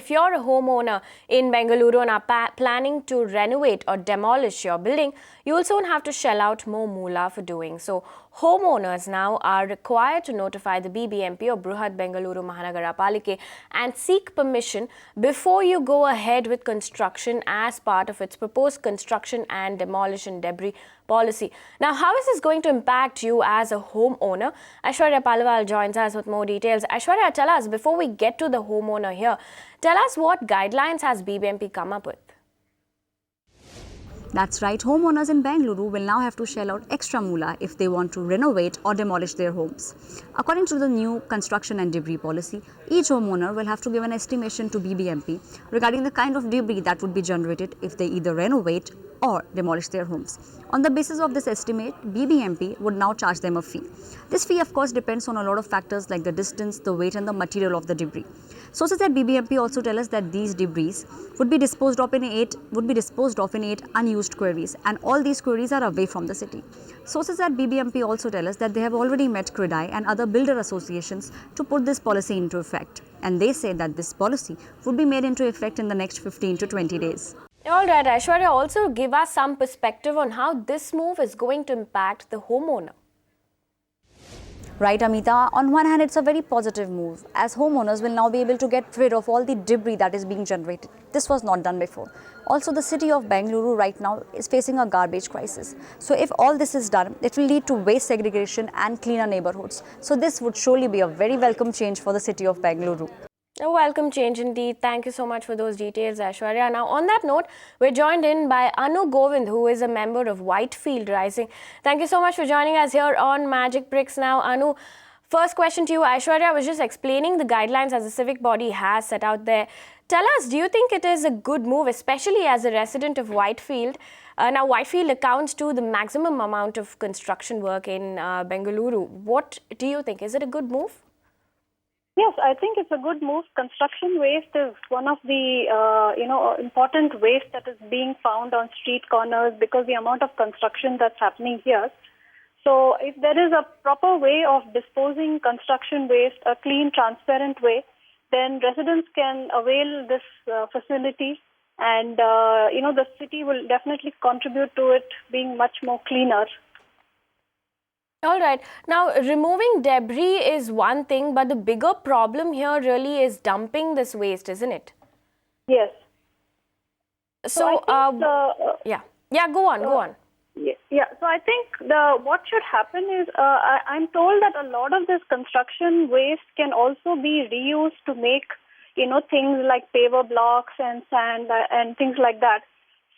if you're a homeowner in Bengaluru and are planning to renovate or demolish your building, you will soon have to shell out more moolah for doing so. Homeowners now are required to notify the BBMP or Bruhat Bengaluru Mahanagara and seek permission before you go ahead with construction as part of its proposed construction and demolition debris policy. Now, how is this going to impact you as a homeowner? Aishwarya Palwal joins us with more details. Aishwarya, tell us, before we get to the homeowner here, tell us what guidelines has BBMP come up with? That's right, homeowners in Bengaluru will now have to shell out extra moolah if they want to renovate or demolish their homes. According to the new construction and debris policy, each homeowner will have to give an estimation to BBMP regarding the kind of debris that would be generated if they either renovate or demolish their homes. On the basis of this estimate, BBMP would now charge them a fee. This fee, of course, depends on a lot of factors like the distance, the weight and the material of the debris. Sources at BBMP also tell us that these debris would be disposed of in eight unused quarries, and all these quarries are away from the city. Sources at BBMP also tell us that they have already met CRIDAI and other builder associations to put this policy into effect, and they say that this policy would be made into effect in the next 15 to 20 days. All right, Aishwarya, also give us some perspective on how this move is going to impact the homeowner. Right, Amita. On one hand, it's a very positive move, as homeowners will now be able to get rid of all the debris that is being generated. This was not done before. Also, the city of Bengaluru right now is facing a garbage crisis. So if all this is done, it will lead to waste segregation and cleaner neighborhoods. So this would surely be a very welcome change for the city of Bengaluru. A welcome change indeed. Thank you so much for those details, Aishwarya. Now, on that note, we're joined in by Anu Govind, who is a member of Whitefield Rising. Thank you so much for joining us here on Magic Bricks. Now, Anu, first question to you. Aishwarya was just explaining the guidelines as the civic body has set out there. Tell us, do you think it is a good move, especially as a resident of Whitefield? Now, Whitefield accounts to the maximum amount of construction work in Bengaluru. What do you think? Is it a good move? Yes, I think it's a good move. Construction waste is one of the important waste that is being found on street corners because the amount of construction that's happening here. So if there is a proper way of disposing construction waste, a clean, transparent way, then residents can avail this facility, and the city will definitely contribute to it being much more cleaner. All right. Now, removing debris is one thing, but the bigger problem here really is dumping this waste, isn't it? Yes. So, yeah, go on. Yeah. So I think what should happen is I'm told that a lot of this construction waste can also be reused to make things like paver blocks and sand and things like that.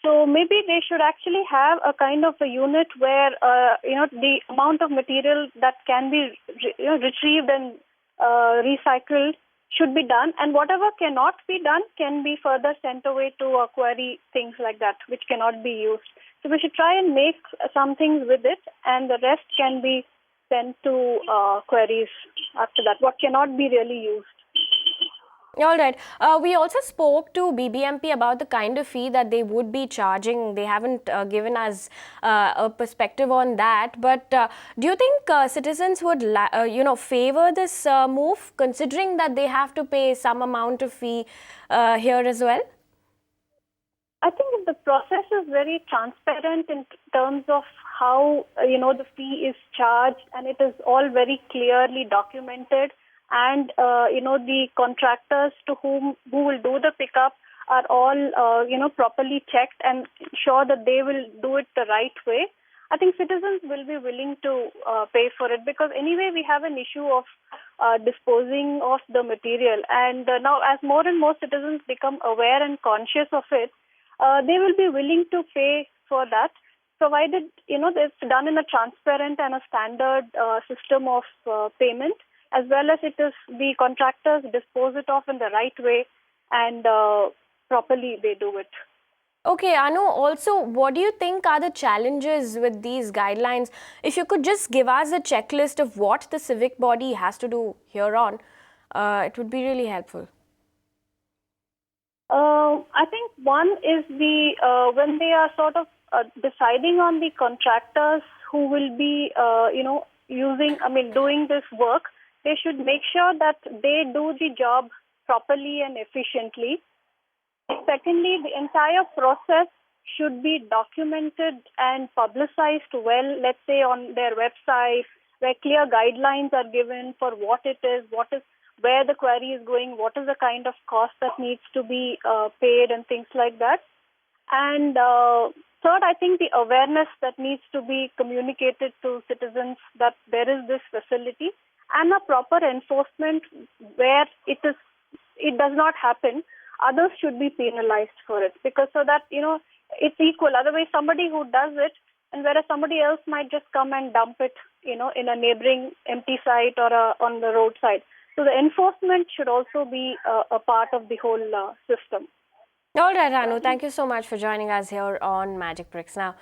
So maybe they should actually have a kind of a unit where the amount of material that can be retrieved and recycled should be done, and whatever cannot be done can be further sent away to a quarry, things like that, which cannot be used. So we should try and make some things with it, and the rest can be sent to quarries after that, what cannot be really used. All right. We also spoke to BBMP about the kind of fee that they would be charging. They haven't given us a perspective on that. But do you think citizens would, favor this move, considering that they have to pay some amount of fee here as well? I think if the process is very transparent in terms of how the fee is charged, and it is all very clearly documented, and the contractors who will do the pickup are all properly checked and sure that they will do it the right way, I think citizens will be willing to pay for it, because anyway we have an issue of disposing of the material, and now as more and more citizens become aware and conscious of it, they will be willing to pay for that, provided it's done in a transparent and a standard system of payment, as well as the contractors dispose it off in the right way and properly they do it. Okay, Anu, also, what do you think are the challenges with these guidelines? If you could just give us a checklist of what the civic body has to do here on, it would be really helpful. I think one is when they are sort of deciding on the contractors who will be, doing this work, they should make sure that they do the job properly and efficiently. Secondly, the entire process should be documented and publicized well, let's say on their website, where clear guidelines are given for what it is, where the query is going, what is the kind of cost that needs to be paid and things like that. And third, I think the awareness that needs to be communicated to citizens that there is this facility, and a proper enforcement where it does not happen. Others should be penalized for it, because so that it's equal. Otherwise, somebody who does it, and whereas somebody else might just come and dump it, in a neighboring empty site or on the roadside. So the enforcement should also be a part of the whole system. All right, Ranu, thank you so much for joining us here on Magic Bricks. Now,